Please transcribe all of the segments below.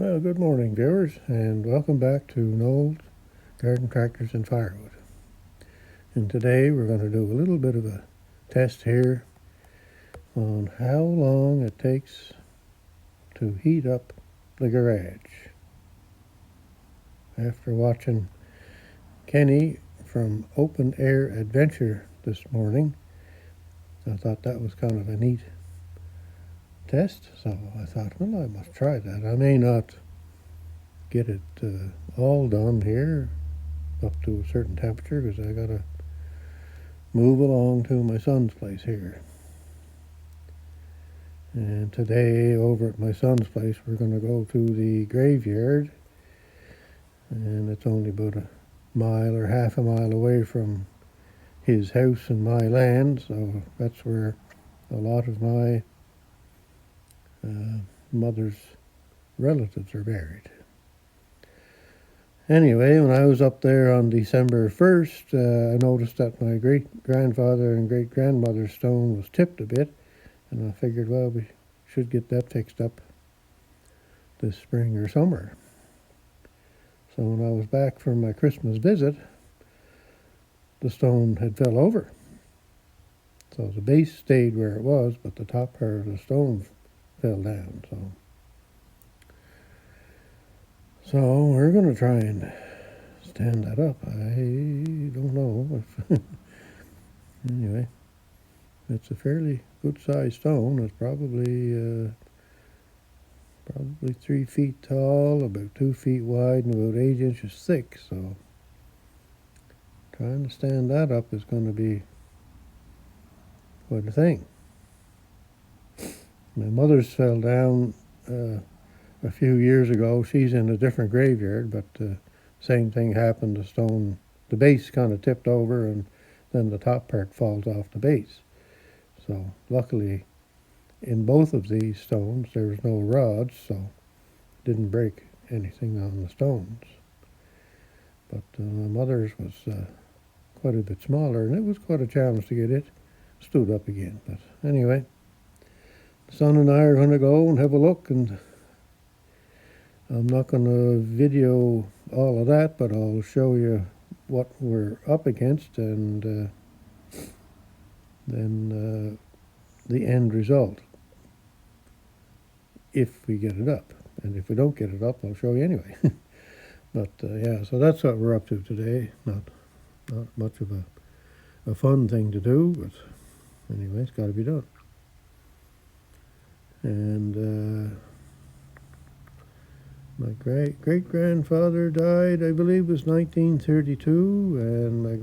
Well, good morning, viewers, and welcome back to Noel's Garden Tractors and Firewood. And today we're going to do a little bit of a test here on how long it takes to heat up the garage. After watching Kenny from Open Air Adventure this morning, I thought that was kind of a neat test, so I thought, well, I must try that. I may not get it all done here up to a certain temperature because I gotta move along to my son's place here. And today over at my son's place we're going to go to the graveyard, and it's only about a mile or half a mile away from his house and my land, so that's where a lot of my mother's relatives are buried. Anyway, when I was up there on December 1st, I noticed that my great-grandfather and great-grandmother's stone was tipped a bit, and I figured, well, we should get that fixed up this spring or summer. So when I was back from my Christmas visit, the stone had fell over. So the base stayed where it was, but the top part of the stone fell down. So we're going to try and stand that up. I don't know if anyway, it's a fairly good-sized stone. It's probably 3 feet tall, about 2 feet wide, and about 8 inches thick. So trying to stand that up is going to be quite a thing. My mother's fell down a few years ago. She's in a different graveyard, but same thing happened. The base kind of tipped over, and then the top part falls off the base. So luckily, in both of these stones, there was no rods, so it didn't break anything on the stones. But my mother's was quite a bit smaller, and it was quite a challenge to get it stood up again. But anyway, the son and I are going to go and have a look, and I'm not going to video all of that, but I'll show you what we're up against and then the end result, if we get it up. And if we don't get it up, I'll show you anyway. But yeah, so that's what we're up to today. Not much of a fun thing to do, but anyway, it's got to be done. And my great-grandfather died, I believe, was 1932, and my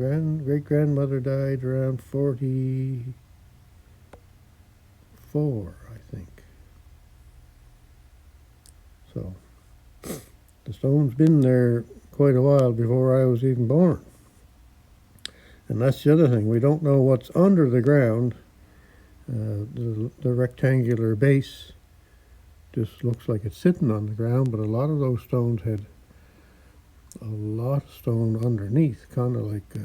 great-grandmother died around 44, I think. So the stone's been there quite a while before I was even born. And that's the other thing, we don't know what's under the ground. The rectangular base just looks like it's sitting on the ground, but a lot of those stones had a lot of stone underneath, kind of like,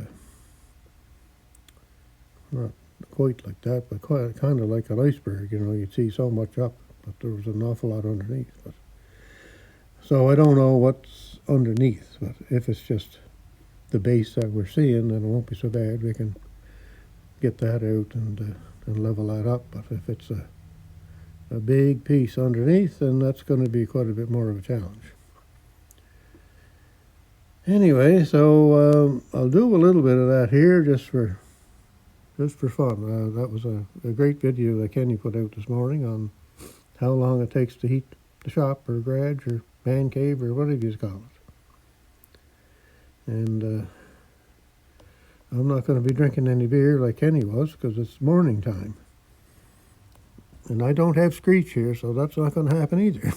not quite like that, but kind of like an iceberg. You know, you'd see so much up, but there was an awful lot underneath. So I don't know what's underneath, but if it's just the base that we're seeing, then it won't be so bad. We can get that out and level that up. But if it's a big piece underneath, then that's going to be quite a bit more of a challenge. Anyway, so I'll do a little bit of that here just for fun. That was a great video that Kenny put out this morning on how long it takes to heat the shop or garage or man cave or whatever you call it. And I'm not going to be drinking any beer like Kenny was because it's morning time. And I don't have Screech here, so that's not going to happen either.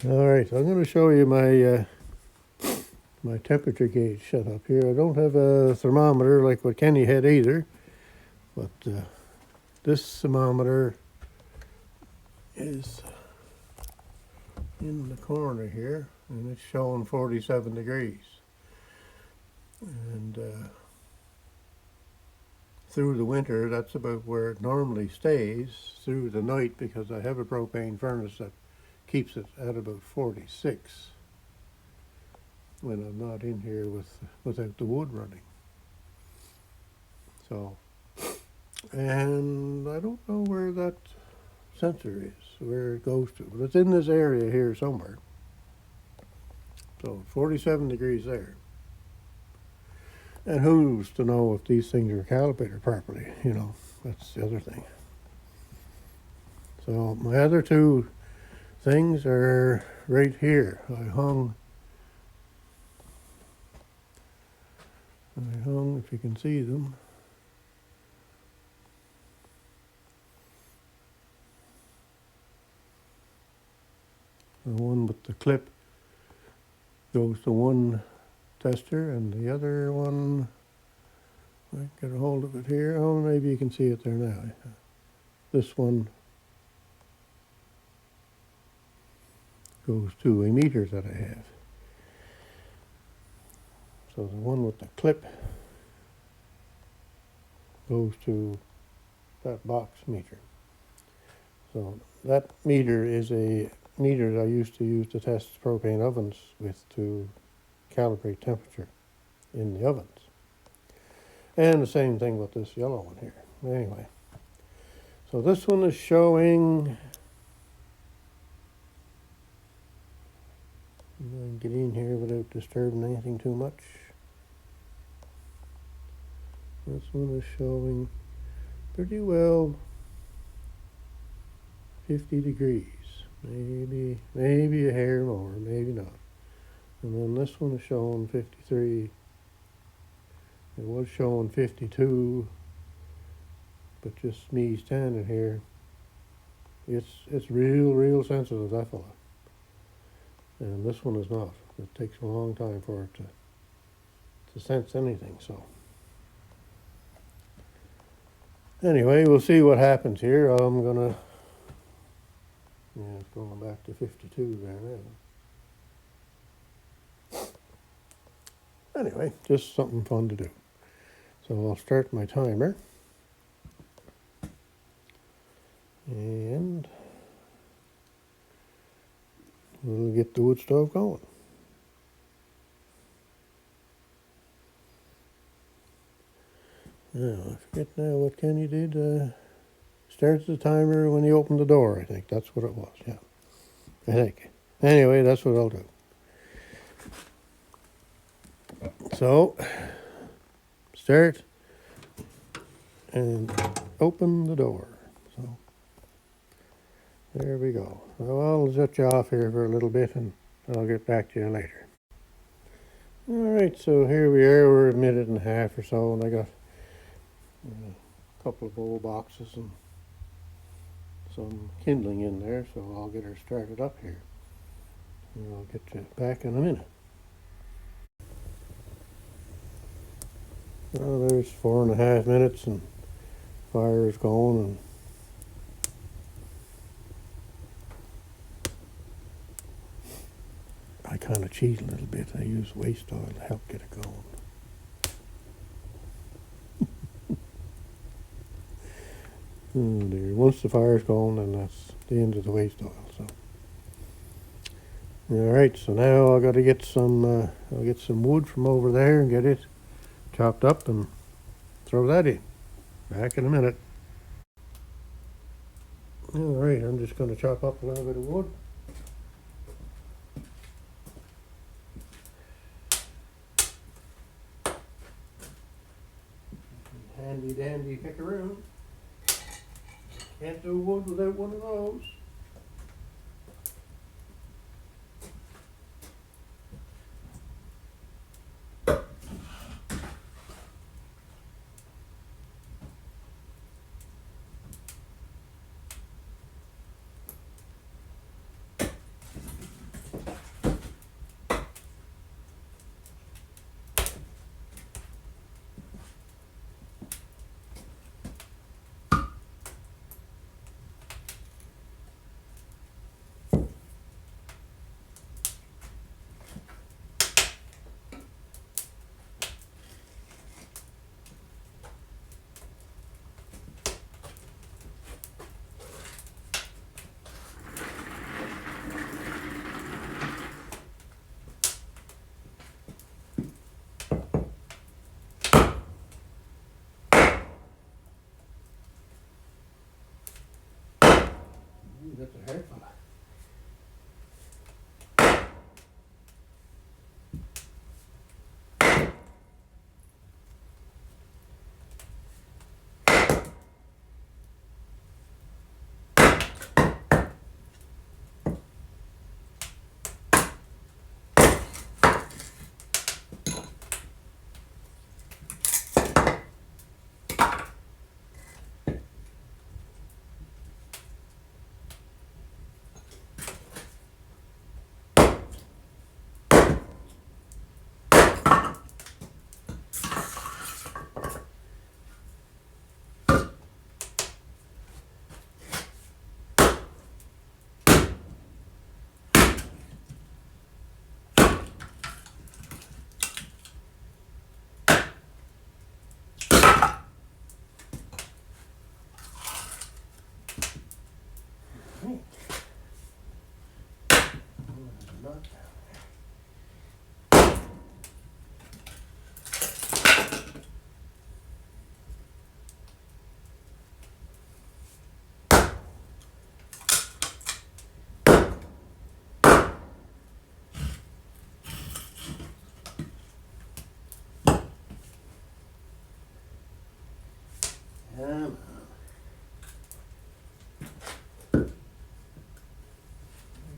All right, so I'm going to show you my my temperature gauge set up here. I don't have a thermometer like what Kenny had either, but this thermometer is in the corner here, and it's showing 47 degrees. And through the winter, that's about where it normally stays through the night, because I have a propane furnace that keeps it at about 46 when I'm not in here without the wood running. So, and I don't know where that sensor is, where it goes to, but it's in this area here somewhere. So 47 degrees there. And who's to know if these things are calibrated properly, you know, that's the other thing. So my other two things are right here. I hung, if you can see them. The one with the clip goes to one tester, and the other one, I get a hold of it here. Oh, maybe you can see it there now. This one goes to a meter that I have. So the one with the clip goes to that box meter. So that meter is a meter that I used to use to test propane ovens with to calibrate temperature in the ovens. And the same thing with this yellow one here. Anyway, so this one is showing, I'm going to get in here without disturbing anything too much. This one is showing pretty well 50 degrees. Maybe a hair more, maybe not. And then this one is showing 53. It was showing 52, but just me standing here, it's real sensitive, that fella. And this one is not. It takes a long time for it to sense anything, so. Anyway, we'll see what happens here. I'm gonna, yeah, it's going back to 52 there now. Anyway, just something fun to do. So I'll start my timer. And we'll get the wood stove going. Now, I forget now what Kenny did. Starts the timer when he opened the door, I think. That's what it was, yeah. I think. Anyway, that's what I'll do. So, start and open the door. So, there we go. So I'll shut you off here for a little bit and I'll get back to you later. Alright, so here we are. We're a minute and a half or so, and I got a couple of old boxes and some kindling in there, so I'll get her started up here. And I'll get you back in a minute. Well, there's 4.5 minutes and fire is going, and I kind of cheat a little bit. I use waste oil to help get it going. Oh dear. Once the fire's going, then that's the end of the waste oil. So, all right. So now I got to get some. I'll get some wood from over there and get it chopped up and throw that in. Back in a minute. All right. I'm just going to chop up a little bit of wood. Handy dandy pickaroo. Can't do wood without one of those. That's a hair fella.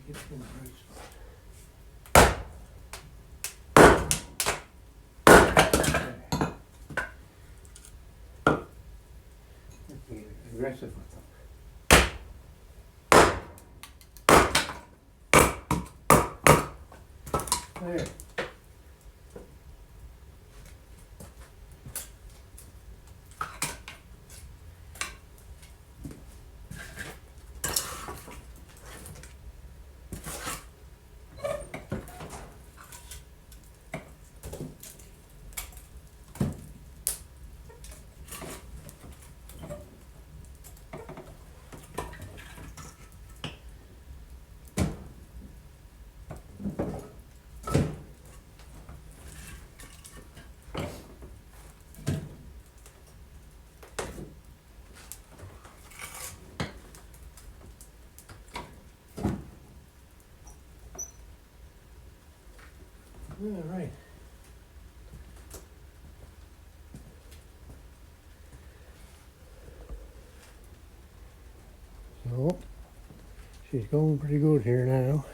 Get in the right spot. Be aggressive with them. There. All right. So, she's going pretty good here now.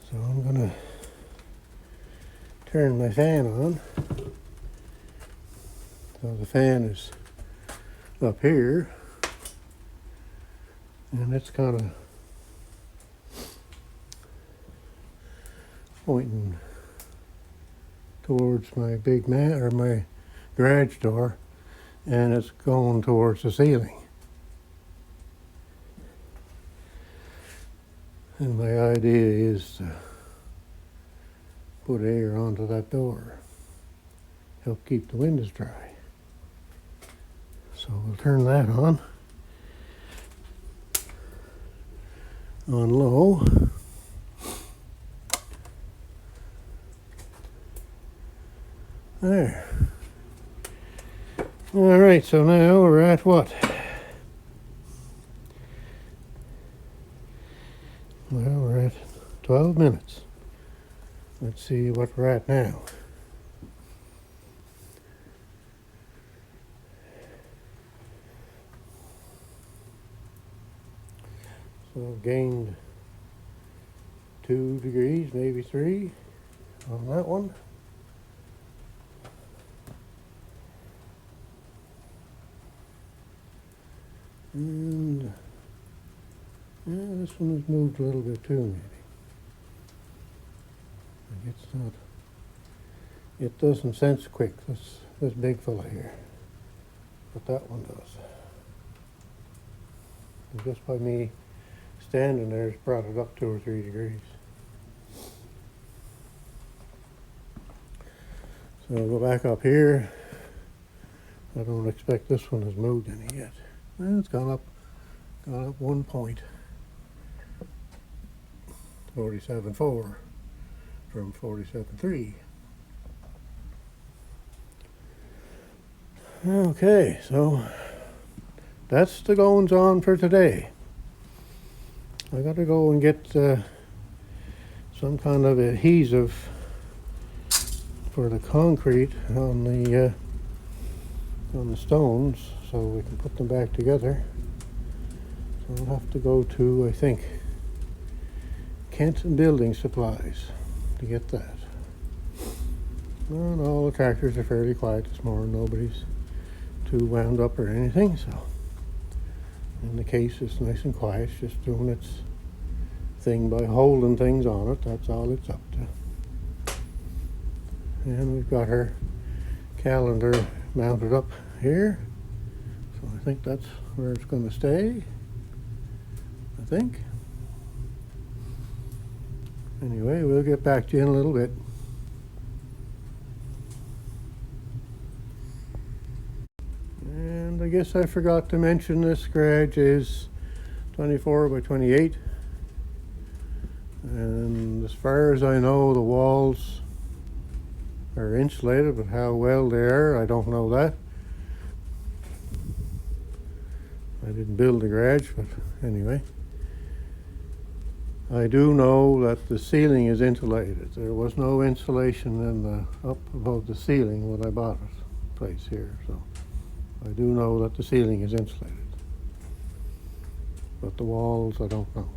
So I'm gonna turn my fan on. So the fan is up here, and it's kind of pointing towards my big mat or my garage door, and it's going towards the ceiling. And my idea is to put air onto that door, help keep the windows dry. So we'll turn that on low. There. All right, so now we're at what? Well, we're at 12 minutes. Let's see what we're at now. So gained 2 degrees, maybe 3 on that one. And this one has moved a little bit too, maybe. It's not, it doesn't sense quick, this big fella here, but that one does. And just by me standing there, it's brought it up 2 or 3 degrees. So I'll go back up here. I don't expect this one has moved any yet. Well, it's gone up 1 point. 47.4 from 47.3. Okay, so that's the goings on for today. I got to go and get some kind of adhesive for the concrete on the stones so we can put them back together. So I'll have to go to, I think, Kent Building Supplies to get that. And all the tractors are fairly quiet this morning. Nobody's too wound up or anything, so. And the case is nice and quiet. It's just doing its thing by holding things on it. That's all it's up to. And we've got her calendar mounted up here. So I think that's where it's going to stay. I think. Anyway, we'll get back to you in a little bit. And I guess I forgot to mention this garage is 24 by 28. And as far as I know, the walls are insulated, but how well they are, I don't know that. I didn't build the garage, but anyway. I do know that the ceiling is insulated. There was no insulation in the up above the ceiling when I bought it place here, so I do know that the ceiling is insulated. But the walls, I don't know.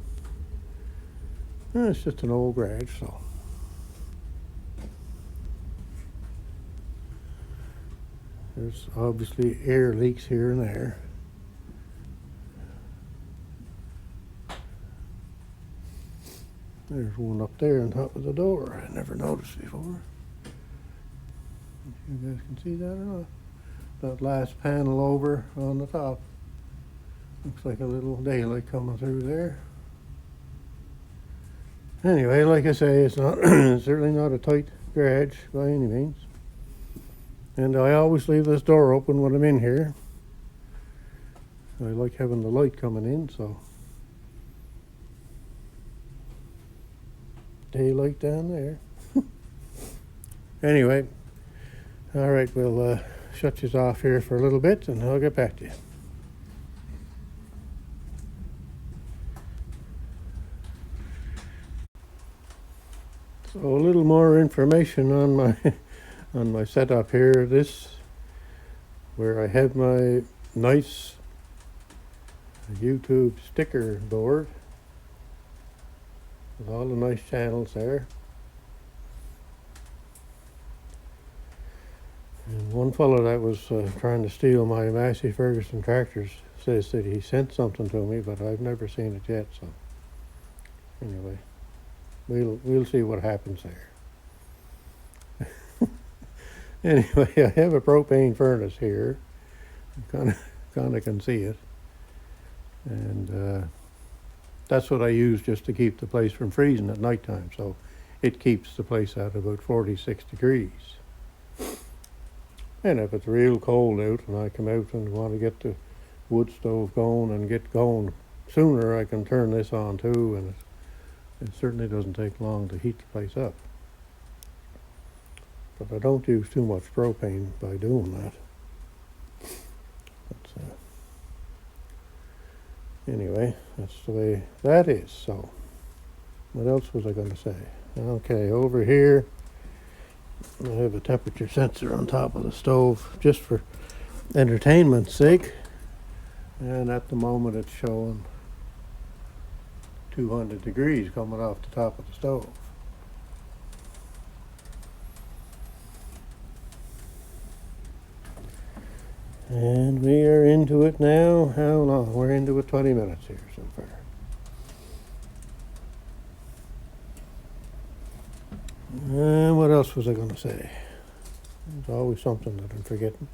It's just an old garage, so. There's obviously air leaks here and there. There's one up there on top of the door I never noticed before. If you guys can see that or not. That last panel over on the top. Looks like a little daylight coming through there. Anyway, like I say, it's not certainly not a tight garage by any means. And I always leave this door open when I'm in here. I like having the light coming in, so. Daylight down there. Anyway, all right, we'll shut you off here for a little bit and I'll get back to you. So a little more information on my on my setup here. This where I have my nice YouTube sticker board with all the nice channels there. And one fellow that was trying to steal my Massey Ferguson tractors says that he sent something to me, but I've never seen it yet. So anyway, we'll see what happens there. Anyway, I have a propane furnace here. You kind of can see it, and that's what I use just to keep the place from freezing at nighttime. So it keeps the place at about 46 degrees. And if it's real cold out and I come out and want to get the wood stove going and get going sooner, I can turn this on too, and it certainly doesn't take long to heat the place up. But I don't use too much propane by doing that. But, anyway, that's the way that is. So, what else was I going to say? Okay, over here, I have a temperature sensor on top of the stove just for entertainment's sake. And at the moment it's showing 200 degrees coming off the top of the stove. And we are into it now. How long? We're into it 20 minutes here so far. And what else was I going to say? There's always something that I'm forgetting.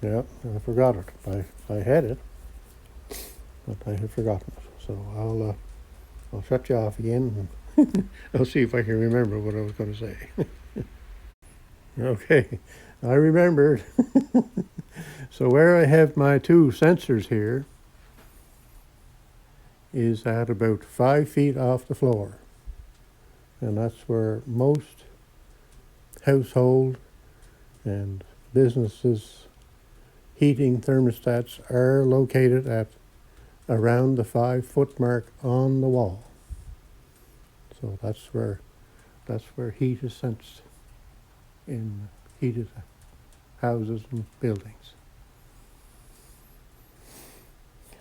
Yeah, I forgot it. I had it, but I had forgotten it. So I'll shut you off again and I'll see if I can remember what I was going to say. Okay, I remembered. So where I have my two sensors here is at about 5 feet off the floor. And that's where most household and businesses heating thermostats are located at around the 5-foot mark on the wall. So that's where heat is sensed in heated houses and buildings.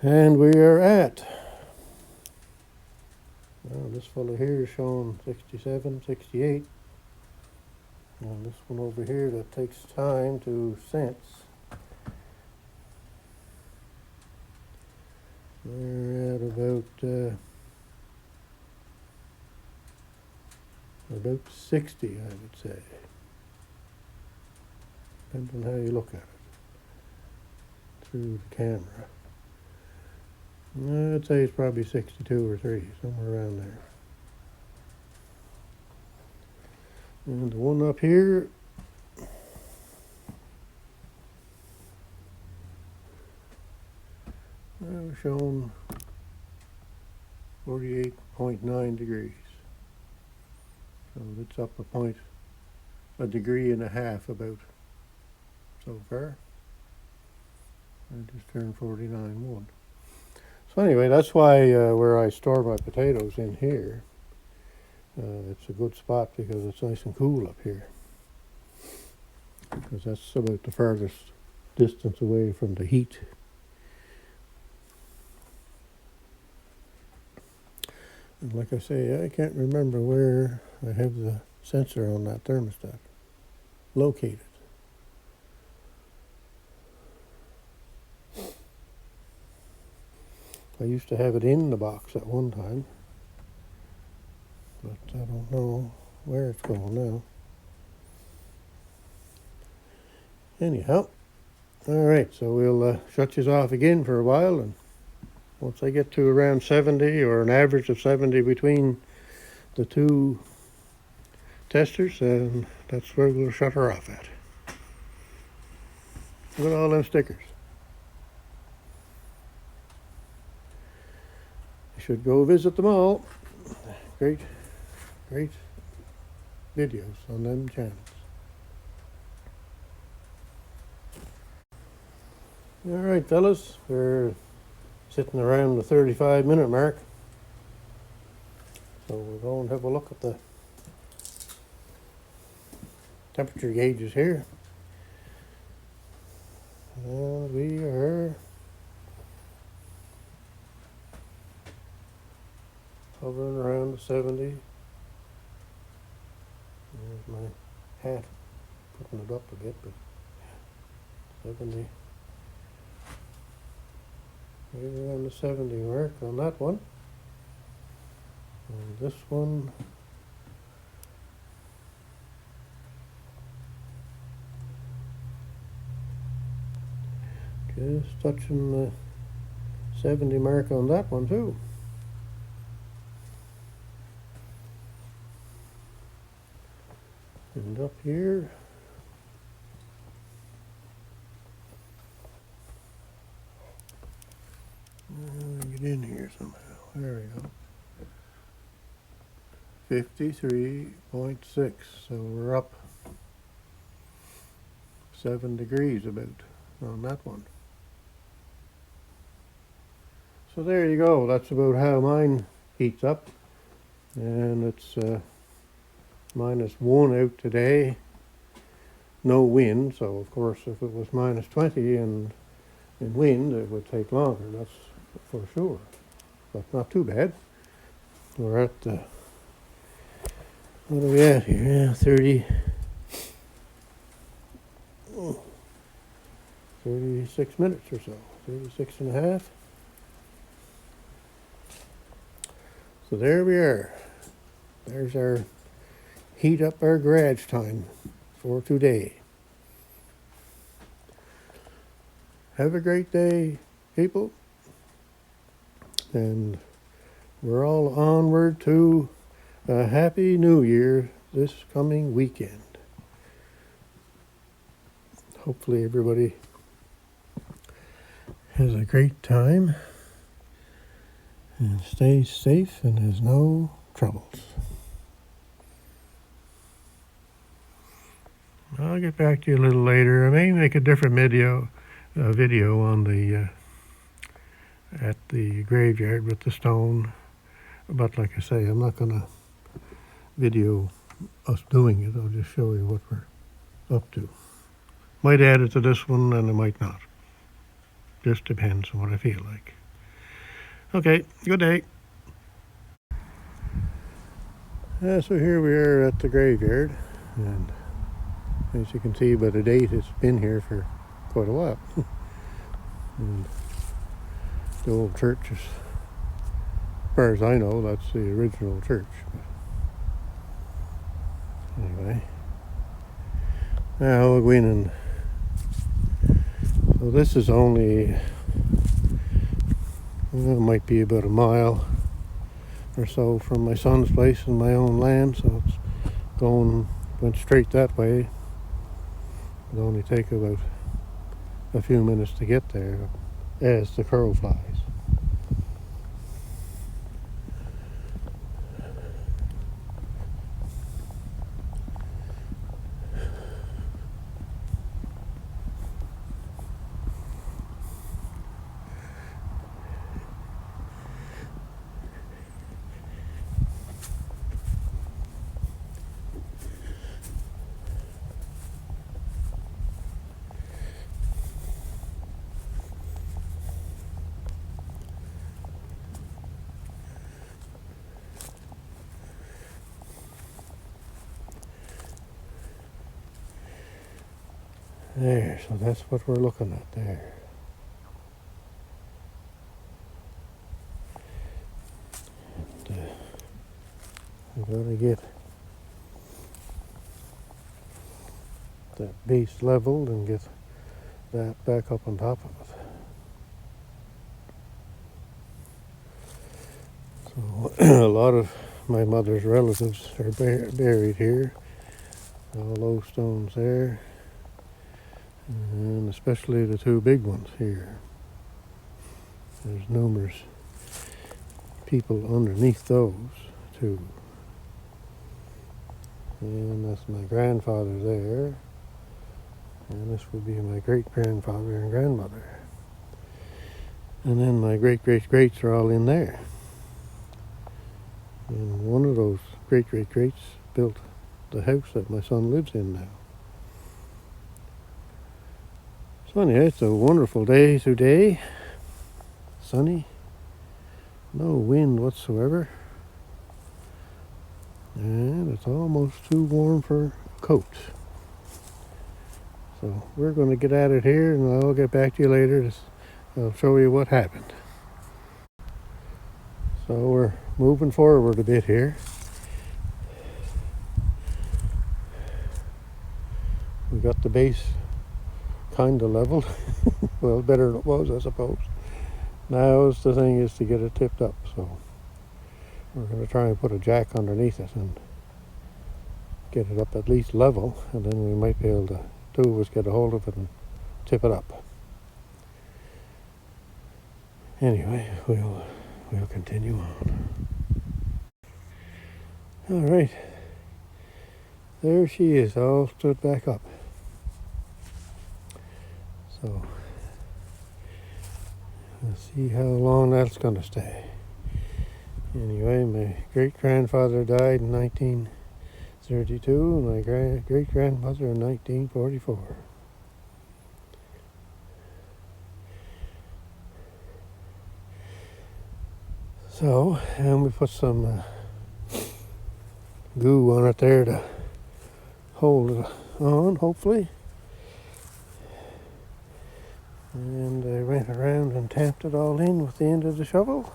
And we are at, well, this fellow here is showing 67, 68. And this one over here that takes time to sense, we're at about 60, I would say. Depends on how you look at it through the camera. I'd say it's probably 62 or 3, somewhere around there. And the one up here, we're showing 48.9 degrees. So it's up a degree and a half about so far. I just turned 49.1. So anyway, that's why where I store my potatoes in here, it's a good spot because it's nice and cool up here. Because that's about the farthest distance away from the heat. And like I say, I can't remember where I have the sensor on that thermostat located. I used to have it in the box at one time, but I don't know where it's going now. Anyhow, all right, so we'll shut you off again for a while, and once I get to around 70 or an average of 70 between the two testers, that's where we'll shut her off at. Look at all them stickers. You should go visit them all. Great videos on them channels. All right, fellas, we're sitting around the 35-minute mark. So we'll go and have a look at the temperature gauges here. And we are hovering around the 70. There's my hat putting it up a bit, but 70. We're around the 70 mark on that one. And this one, just touching the 70 mark on that one too. And up here, get in here somehow. There we go. 53.6. So we're up 7 degrees about on that one. So there you go. That's about how mine heats up. And it's -1 out today. No wind. So of course if it was -20 and in wind it would take longer. That's for sure. But not too bad. We're at the, what are we at here? Yeah, 36 minutes or so. 36 and a half. So there we are. There's our heat up our garage time for today. Have a great day, people. And we're all onward to a happy new year this coming weekend. Hopefully everybody has a great time and stays safe and has no troubles. I'll get back to you a little later. I may make a different video on the at the graveyard with the stone. But like I say, I'm not gonna video us doing it. I'll just show you what we're up to. Might add it to this one and I might not. Just depends on what I feel like. Okay, good day. So here we are at the graveyard, and as you can see by the date, it's been here for quite a while. And the old church is, as far as I know, that's the original church. But anyway, now we'll go in and so this is only, it might be about a mile or so from my son's place and my own land, so it's went straight that way. It'll only take about a few minutes to get there as the crow flies. There, so that's what we're looking at there. And, we've got to get that base leveled and get that back up on top of it. So a lot of my mother's relatives are buried here. All those stones there. And especially the two big ones here. There's numerous people underneath those too. And that's my grandfather there. And this would be my great-grandfather and grandmother. And then my great-great-greats are all in there. And one of those great-great-greats built the house that my son lives in now. So anyway, it's a wonderful day today. Sunny. No wind whatsoever. And it's almost too warm for a coat. So we're going to get at it here, and I'll get back to you later. I'll show you what happened. So we're moving forward a bit here. We got the base kind of leveled. Well, better than it was, I suppose. Now the thing is to get it tipped up, so we're going to try and put a jack underneath it and get it up at least level, and then we might be able to, two of us, get a hold of it and tip it up. Anyway, we'll continue on. All right, there she is, all stood back up. So let's see how long that's going to stay. Anyway, my great-grandfather died in 1932, and my great-grandmother in 1944. So, and we put some goo on it there to hold it on, hopefully. And I went around and tapped it all in with the end of the shovel.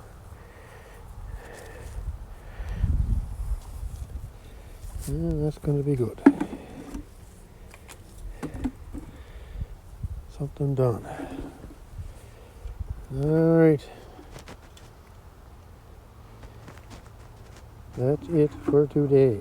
And that's going to be good. Something done. All right. That's it for today.